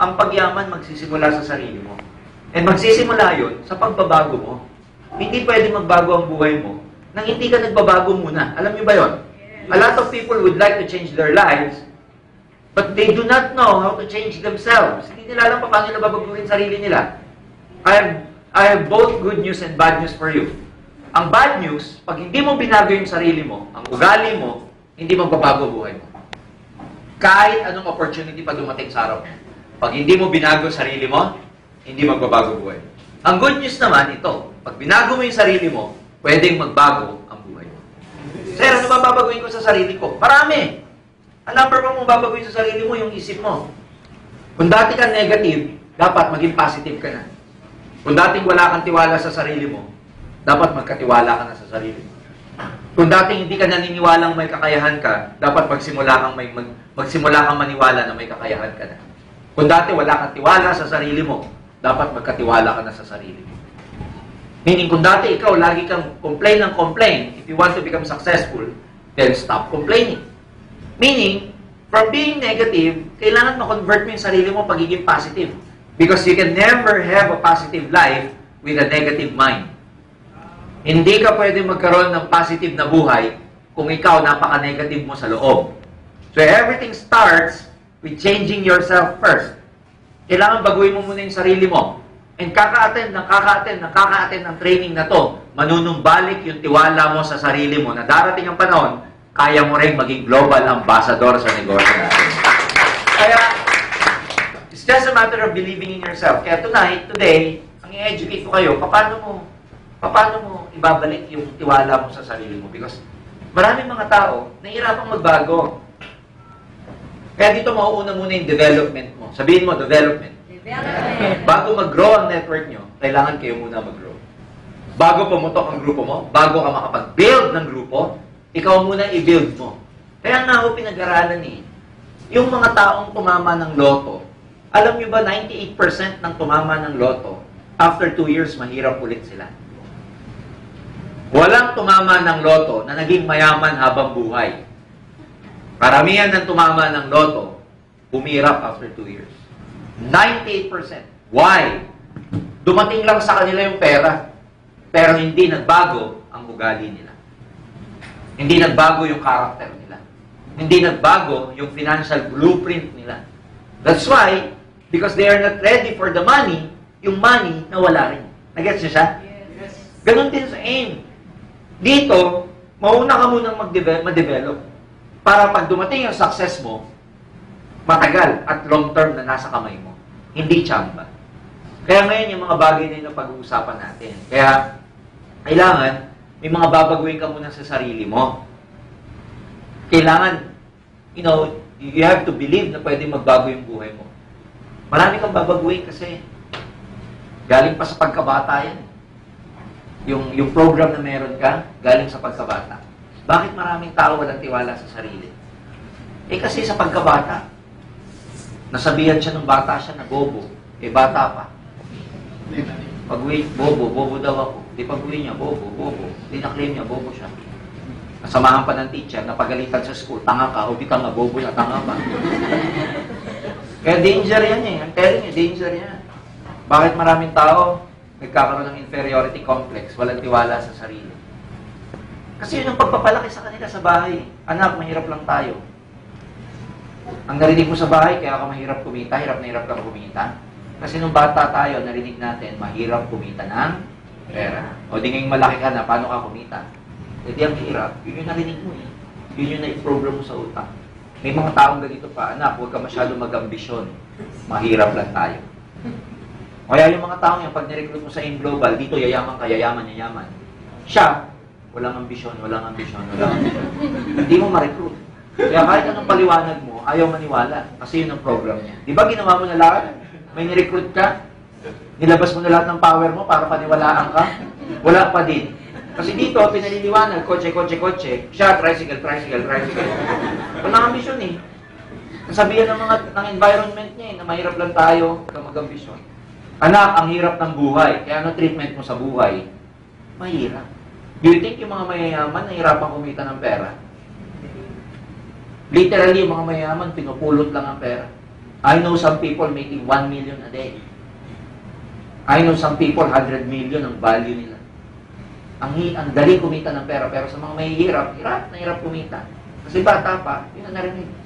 ang pagyaman magsisimula sa sarili mo. And magsisimula yun sa pagbabago mo. Hindi pwede magbago ang buhay mo nang hindi ka nagbabago muna. Alam niyo ba yun? A lot of people would like to change their lives, but they do not know how to change themselves. Hindi nila alam paano nila babaguhin sarili nila. I have both good news and bad news for you. Ang bad news, pag hindi mo binago yung sarili mo, ang ugali mo, hindi magbabago buhay mo. Kahit anong opportunity pa dumating sa araw. Pag hindi mo binago yung sarili mo, hindi magbabago buhay mo. Ang good news naman ito, pag binago mo yung sarili mo, pwedeng magbago ang buhay mo. Sir, ano ba babaguhin ko sa sarili ko? Marami. Ang number one mong babaguhin sa sarili mo, yung isip mo. Kung dati ka negative, dapat maging positive ka na. Kung dating wala kang tiwala sa sarili mo, dapat magkatiwala ka na sa sarili mo. Kung dating hindi ka naniniwalang may kakayahan ka, dapat magsimula kang maniwala na may kakayahan ka na. Kung dati wala kang tiwala sa sarili mo, dapat magkatiwala ka na sa sarili mo. Meaning, kung dati ikaw lagi kang complain ng complain, if you want to become successful, then stop complaining. Meaning, from being negative, kailangan ma-convert mo yung sarili mo pagiging positive. Because you can never have a positive life with a negative mind. Hindi ka pwede magkaroon ng positive na buhay kung ikaw napaka-negative mo sa loob. So everything starts with changing yourself first. Kailangan baguhin mo muna yung sarili mo. And kaka-attend ng training na to, manunumbalik yung tiwala mo sa sarili mo na darating ang panahon, kaya mo rin maging global ambassador sa negosyo natin. Kaya, it's just a matter of believing in yourself. Kaya today, ang i-educate ko kayo, paano mo ibabalik yung tiwala mo sa sarili mo? Because maraming mga tao, nahihirapang magbago. Kaya dito mauuna muna yung development mo. Sabihin mo, development. Bago mag-grow ang network nyo, kailangan kayo muna mag-grow. Bago pumutok ang grupo mo, bago ka makapag-build ng grupo, ikaw muna i-build mo. Kaya nga ako pinag-aralan yung mga taong tumama ng loto, alam nyo ba 98% ng tumama ng loto, after 2 years, mahirap ulit sila. Walang tumama ng loto na naging mayaman habang buhay. Karamihan ng tumama ng loto, humirap after 2 years. 98%. Why? Dumating lang sa kanila yung pera, pero hindi nagbago ang ugali nila. Hindi nagbago yung character nila. Hindi nagbago yung financial blueprint nila. That's why, because they are not ready for the money, yung money nawala rin. Nagets niyo siya? Yes. Ganon din sa aim. Dito, mauna ka munang ma-develop para pag dumating yung success mo, matagal at long term na nasa kamay mo. Hindi tsamba. Kaya ngayon yung mga bagay na yun ang pag-uusapan natin. Kaya, kailangan, may mga babaguhin ka muna sa sarili mo. Kailangan, you have to believe na pwede magbago yung buhay mo. Marami kang babaguhin kasi galing pa sa pagkabata yan. Yung program na meron ka, galing sa pagkabata. Bakit maraming tao walang tiwala sa sarili? Kasi sa pagkabata, nasabihan siya ng bata siya na bobo. Bata pa. Pag-uwi, bobo daw ako. Di pag-uwi niya, bobo. Di na-claim niya, bobo siya. Nasamahan pa ng teacher, napagalitan sa school, tanga ka, o di ka nga, bobo na, tanga ka. Kaya danger yan I'm telling you, danger yan. Bakit maraming tao nagkakaroon ng inferiority complex, walang tiwala sa sarili? Kasi yun ang pagpapalaki sa kanila sa bahay. Anak, mahirap lang tayo. Ang narinig mo sa bahay, kaya ka mahirap kumita, hirap na hirap kang kumita. Kasi nung bata tayo, narinig natin, mahirap kumita ng pera. O di ngayong malaki ka na, paano ka kumita? E di ang hirap, yun yung narinig mo Yun yung na-program mo sa utak. May mga taong ganito pa, anak, huwag ka masyado mag-ambisyon. Mahirap lang tayo. Kaya yung mga taong yan, pag nirecruit mo sa In Global, dito yayaman ka, yayaman. Siya, walang ambisyon. Hindi mo ma-recruit. Kaya kahit anong paliwanag mo, ayaw maniwala. Kasi yun ang program niya. Di ba ginawa mo na lahat? May nirecruit ka? Nilabas mo na lahat ng power mo para paniwalaan ka? Wala pa din. Kasi dito, pinaliliwanag, kotse. Siya, tricycle. Walang ambisyon Nasabihan ng environment niya na mahirap lang tayo, huwag kang mag-ambisyon. Anak, ang hirap ng buhay. Kaya ano treatment mo sa buhay? Mahirap. Do you think yung mga mayayaman nahirapan kumita ng pera? Literally, yung mga mayayaman, pinupulot lang ang pera. I know some people making 1 million a day. I know some people 100 million ang value nila. Ang dali kumita ng pera, pero sa mga mahihirap, hirap na hirap kumita. Kasi bata pa, yun ang narinig.